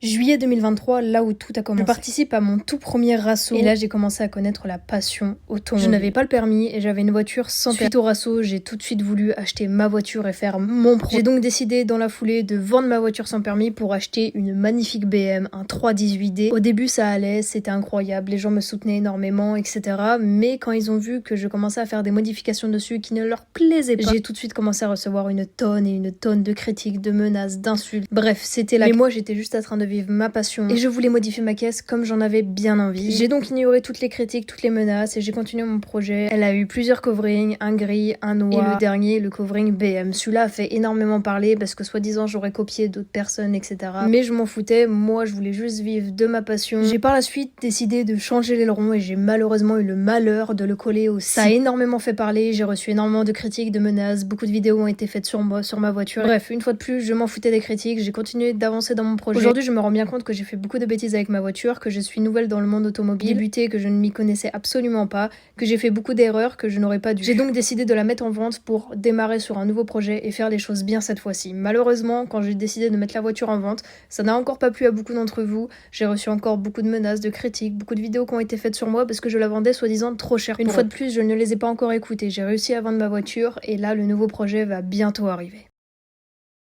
Juillet 2023, là où tout a commencé. Je participe à mon tout premier rasso et là j'ai commencé à connaître la passion automobile. Je n'avais pas le permis et j'avais une voiture sans permis. Suite au rasso, j'ai tout de suite voulu acheter ma voiture et faire mon projet. J'ai donc décidé dans la foulée de vendre ma voiture sans permis pour acheter une magnifique BM, un 318D. Au début ça allait, c'était incroyable, les gens me soutenaient énormément, etc. Mais quand ils ont vu que je commençais à faire des modifications dessus qui ne leur plaisaient pas, j'ai tout de suite commencé à recevoir une tonne et une tonne de critiques, de menaces, d'insultes. Bref, c'était là. Mais moi j'étais juste en train de vivre ma passion et je voulais modifier ma caisse comme j'en avais bien envie. J'ai donc ignoré toutes les critiques, toutes les menaces et j'ai continué mon projet. Elle a eu plusieurs coverings, un gris, un noir et le dernier, le covering BM. Celui-là a fait énormément parler parce que soi-disant j'aurais copié d'autres personnes, etc. Mais je m'en foutais, moi je voulais juste vivre de ma passion. J'ai par la suite décidé de changer l'aileron et j'ai malheureusement eu le malheur de le coller aussi. Ça a énormément fait parler, j'ai reçu énormément de critiques, de menaces, beaucoup de vidéos ont été faites sur moi, sur ma voiture. Bref, une fois de plus, je m'en foutais des critiques, j'ai continué d'avancer dans mon projet. Aujourd'hui, je me rends bien compte que j'ai fait beaucoup de bêtises avec ma voiture, que je suis nouvelle dans le monde automobile, débuté, que je ne m'y connaissais absolument pas, que j'ai fait beaucoup d'erreurs que je n'aurais pas dû. J'ai donc décidé de la mettre en vente pour démarrer sur un nouveau projet et faire les choses bien cette fois-ci. Malheureusement, quand j'ai décidé de mettre la voiture en vente, ça n'a encore pas plu à beaucoup d'entre vous. J'ai reçu encore beaucoup de menaces, de critiques, beaucoup de vidéos qui ont été faites sur moi parce que je la vendais soi-disant trop cher. Une fois de plus, je ne les ai pas encore écoutées. J'ai réussi à vendre ma voiture et là, le nouveau projet va bientôt arriver.